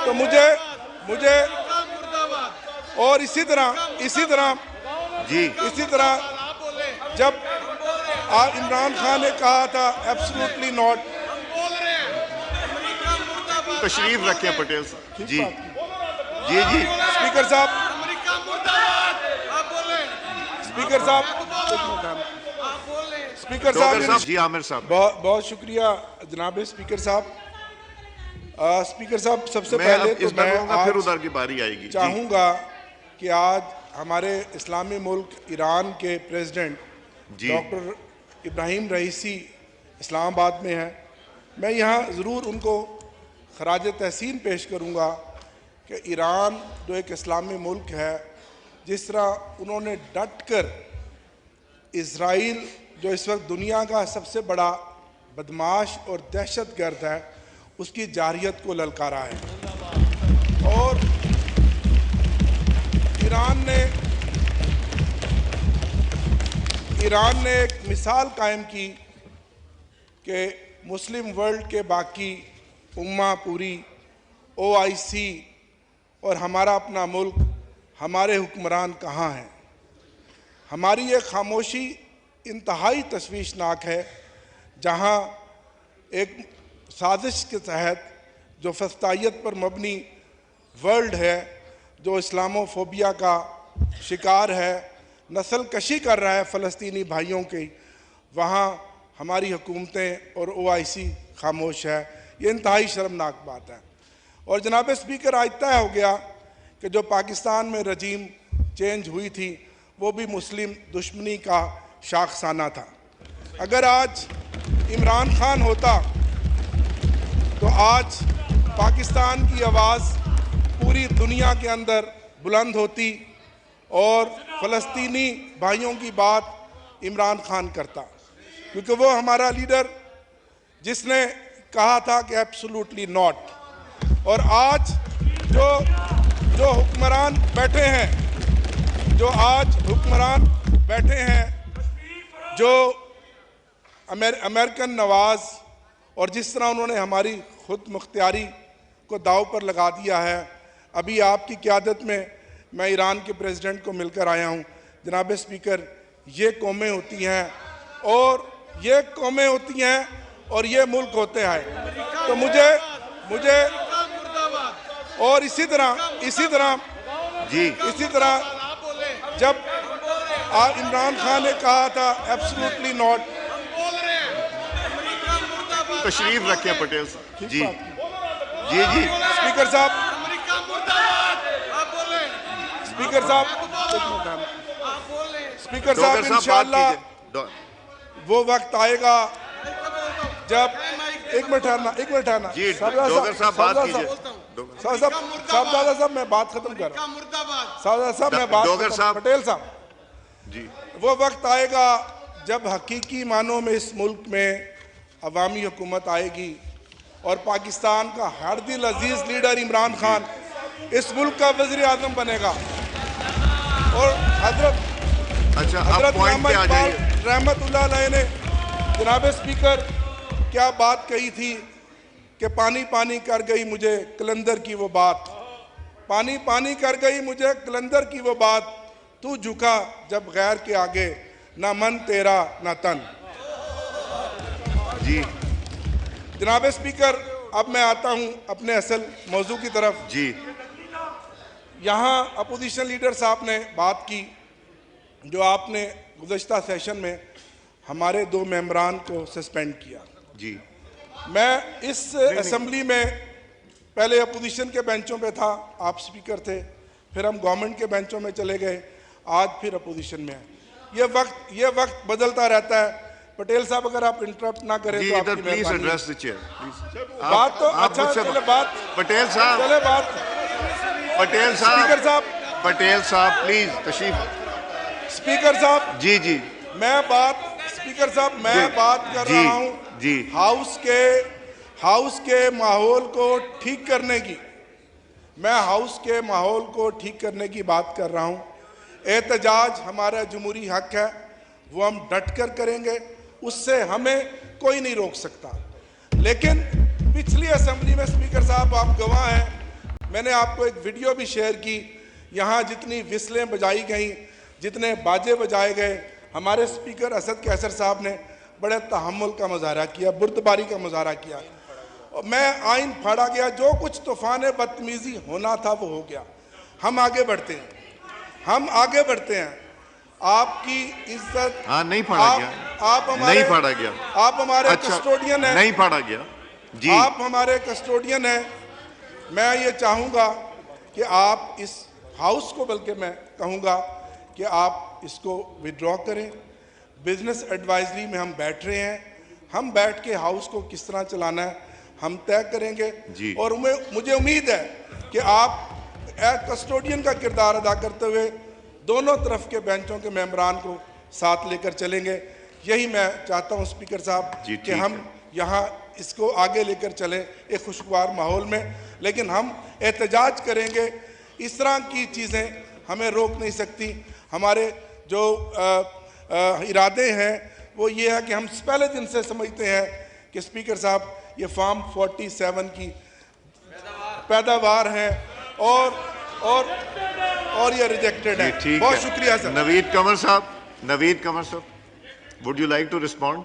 तो मुझे और इसी तरह जी जब इमरान खान ने कहा था एब्सोल्युटली नॉट, तशरीफ रखें पटेल साहब। जी स्पीकर साहब जी आमिर साहब, बहुत शुक्रिया जनाब स्पीकर साहब। स्पीकर साहब, सबसे मैं पहले अब तो इस बार मैं फिर आज उधर की बारी आएगी। चाहूँगा कि आज हमारे इस्लामी मुल्क ईरान के प्रेसिडेंट डॉक्टर इब्राहिम रईसी इस्लामाबाद में हैं। मैं यहाँ ज़रूर उनको खराज तहसीन पेश करूँगा कि ईरान जो एक इस्लामी मुल्क है, जिस तरह उन्होंने डट कर इज़राइल जो इस वक्त दुनिया का सबसे बड़ा बदमाश और दहशतगर्द है, उसकी जारहियत को ललकारा है। और ईरान ने एक मिसाल कायम की कि मुस्लिम वर्ल्ड के बाकी उम्मा पूरी OIC और हमारा अपना मुल्क, हमारे हुक्मरान कहाँ हैं। हमारी ये खामोशी इंतहाई तशवीशनाक है, जहाँ एक साजिश के तहत जो फस्तायत पर मबनी वर्ल्ड है, जो इस्लामोफोबिया का शिकार है, नस्ल कशी कर रहा है फ़लस्तीनी भाइयों की, वहाँ हमारी हुकूमतें और OIC खामोश है। ये इंतहाई शर्मनाक बात है। और जनाब स्पीकर, आज तय हो गया कि जो पाकिस्तान में रजीम चेंज हुई थी, वो भी मुस्लिम दुश्मनी का शाखसाना था। अगर आज इमरान खान होता तो आज पाकिस्तान की आवाज़ पूरी दुनिया के अंदर बुलंद होती और फ़लस्तीनी भाइयों की बात इमरान खान करता, क्योंकि वो हमारा लीडर जिसने कहा था कि एब्सोल्युटली नॉट। और आज जो हुक्मरान बैठे हैं, जो अमेरिकन नवाज, और जिस तरह उन्होंने हमारी खुद मुख्तियारी को दाव पर लगा दिया है। अभी आपकी क़यादत में मैं ईरान के प्रेसिडेंट को मिलकर आया हूँ। जनाब स्पीकर, ये कौमें होती हैं और ये मुल्क होते हैं। तो मुझे और इसी तरह जब इमरान खान ने कहा था एब्सोल्युटली नॉट, तशरीफ रखें पटेल साहब। जी स्पीकर साहब इंशाअल्लाह वो वक्त आएगा जब एक मिनट ठहरना साहबजादा साहब, मैं बात खत्म कर रहा हूं। पटेल साहब जी, वो वक्त आएगा जब हकीकी मानों में इस मुल्क में अवामी हुकूमत आएगी और पाकिस्तान का हर दिल अजीज लीडर इमरान खान इस मुल्क का वज़ीर आज़म बनेगा। और हजरत रहमतुल्लाह अलैह ने, जनाब स्पीकर, क्या बात कही थी कि पानी पानी कर गई मुझे कलंदर की वो बात, पानी पानी कर गई मुझे कलंदर की वो बात, तू झुका जब गैर के आगे, ना मन तेरा ना तन। जी जनाब स्पीकर, अब मैं आता हूं अपने असल मौजू की तरफ। जी, यहाँ अपोजिशन लीडर साहब ने बात की, जो आपने गुज़श्ता सेशन में हमारे 2 मेंबरान को सस्पेंड किया। जी, मैं इस असेंबली में पहले अपोजिशन के बेंचों पे था, आप स्पीकर थे, फिर हम गवर्नमेंट के बेंचों में चले गए, आज फिर अपोजिशन में है। ये वक्त बदलता रहता है। पटेल साहब, अगर आप इंटरप्ट ना करें तो आपकी प्लीज मेहरबानी। Address the chair. बात तो अच्छा चले, बात पटेल साहब, पटेल साहब प्लीज तशरीफ। स्पीकर साहब जी, मैं बात कर रहा हूं जी, हाउस के माहौल को ठीक करने की, मैं हाउस के माहौल को ठीक करने की बात कर रहा हूं। एहतजाज हमारा जमहूरी हक है, वो हम डट कर करेंगे, उससे हमें कोई नहीं रोक सकता। लेकिन पिछली असेंबली में स्पीकर साहब, आप गवाह हैं, मैंने आपको एक वीडियो भी शेयर की, यहाँ जितनी विस्लें बजाई गई, जितने बाजे बजाए गए, हमारे स्पीकर असद कैसर साहब ने बड़े तहम्मुल का मुजाहरा किया, बुर्दबारी का मुजाहरा किया। और मैं आइन फाड़ा गया, जो कुछ तूफान बदतमीजी होना था वो हो गया। हम आगे बढ़ते हैं, हम आगे बढ़ते हैं। आपकी इज्जत, हाँ, नहीं फाड़ा गया, आप हमारे, नहीं फाड़ा गया, आप हमारे अच्छा, कस्टोडियन हैं, नहीं फाड़ा गया जी, आप हमारे कस्टोडियन हैं। मैं ये चाहूँगा कि आप इस हाउस को, बल्कि मैं कहूँगा कि आप इसको विड्रॉ करें। बिजनेस एडवाइजरी में हम बैठ रहे हैं, हम बैठ के हाउस को किस तरह चलाना है हम तय करेंगे जी। और मुझे उम्मीद है कि आप कस्टोडियन का किरदार अदा करते हुए दोनों तरफ के बेंचों के मेंबरान को साथ लेकर चलेंगे। यही मैं चाहता हूं स्पीकर साहब कि हम यहाँ इसको आगे लेकर चलें एक खुशगवार माहौल में, लेकिन हम एहतजाज करेंगे। इस तरह की चीज़ें हमें रोक नहीं सकती। हमारे जो इरादे हैं वो ये है कि हम पहले दिन से समझते हैं कि स्पीकर साहब ये फार्म 47 की पैदावार है और ये रिजेक्टेड है। बहुत शुक्रिया सर। नवीद कमर साहब, नवीद कमर साहब, would you like to respond?